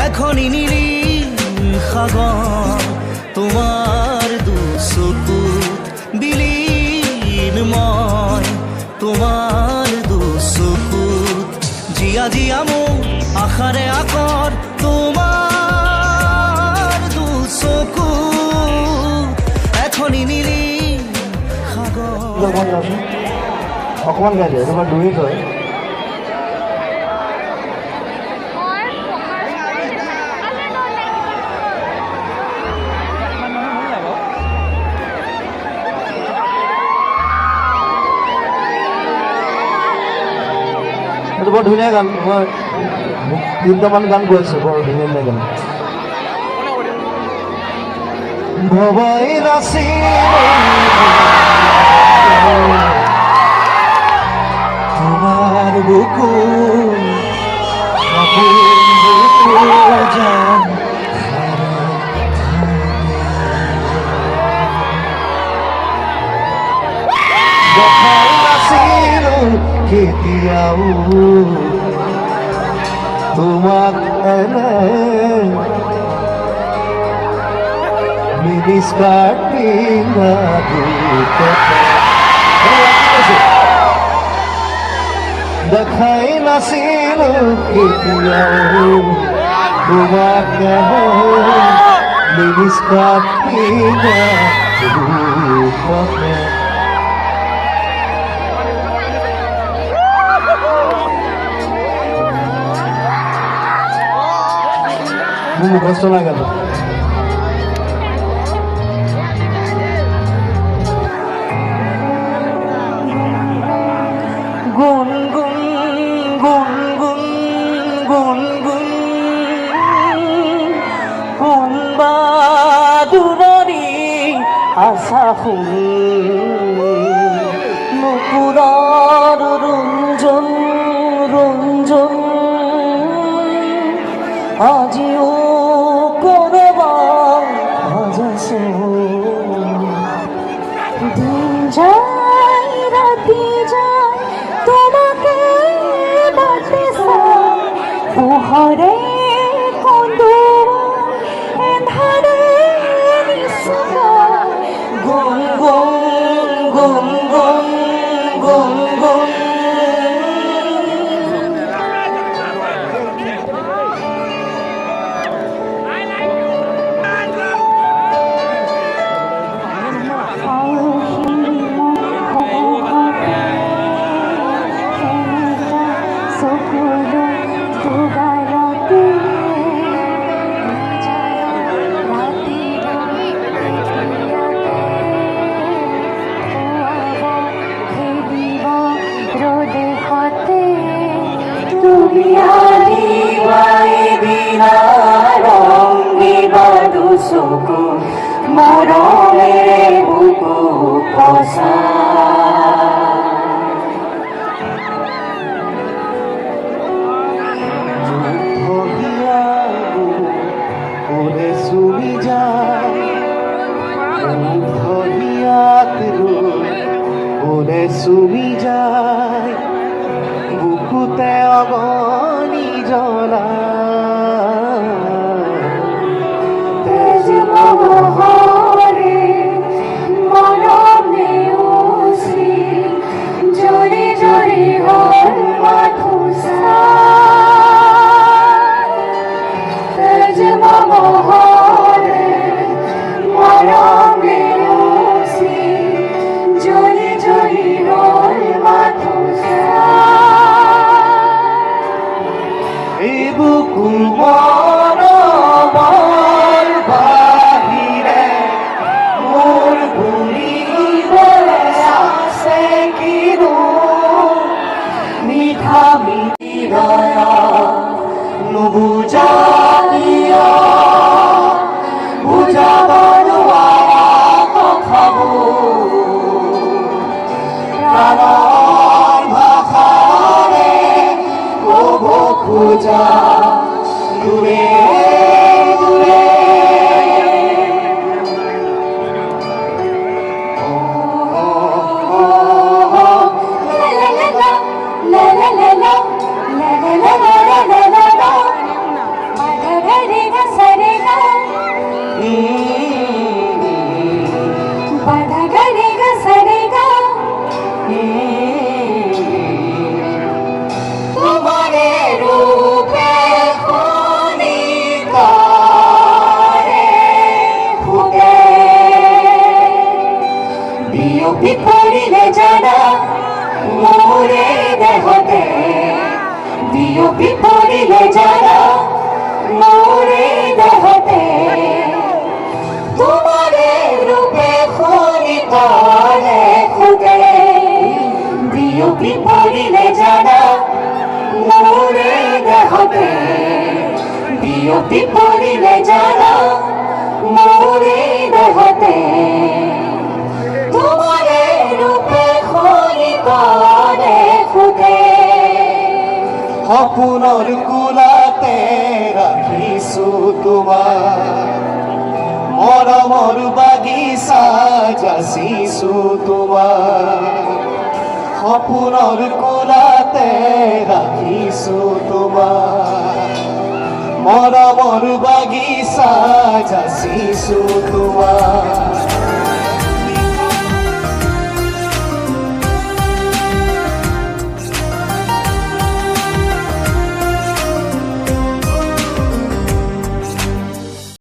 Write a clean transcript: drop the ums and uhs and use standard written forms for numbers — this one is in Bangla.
এখনই নীলিম সাগর তোমার দুচকুত বিলীনময় তোমার দুচকুত জিয়া জিয়া মোৰ আশাৰে আকৰ তোমাৰ দুচকুত এখনই নীলিম সাগৰ অকমান গাই দিয়ে তোমাৰ ডুৱেট হয় বৰ ধুনীয়া গান মই তিনিটামান গান গৈছোঁ বৰ ধুনীয়া ধুনীয়া গান ভবাই নাছিল তোমার বুকু দেখাই নাছিল কেতিয়াও তোমাক মিনি স্কার্ট পিন্ধা দেখাই নাছিল কেতিয়াও তোমাক মিনি স্কার্ট পিন্ধা মুখস্থ না গেল গুন গুন গুন গুন গুন গুন গুন বাদুরী আশা শুন মুকুৰৰ ৰঞ্জন ৰঞ্জন আজিও করবার আজাসো দিন যায় রাতি যায় তোমাকে বাটে পোহরে কন্দু এধারে গুন গুন গুন গুন গুন গুন মরমে বুকু কষা ওরে সুমি যায় ওরে সুমি যায় বুকুতে অগণি জ্বলা তেজ মহরে মরমে উসি বিপরিলে যারা মোরে দেহতে দিও বিপরিলে যারা মোরে দেহতে তোমারে রূপে খনিত লেখুতে দিও বিপরিলে যারা মোরে দেহতে দিও বিপরিলে যারা মোরে দেহতে তোমারে রূপে খনিত লেখুতে সপোনৰ কোলাতে ৰাখিছো তোমাৰ মৰমৰ বাগিচা যাচিছো তোমাৰ সপোনৰ কোলাতে ৰাখিছো তোমাৰ মৰমৰ বাগিচা যাচিছো তোমাৰ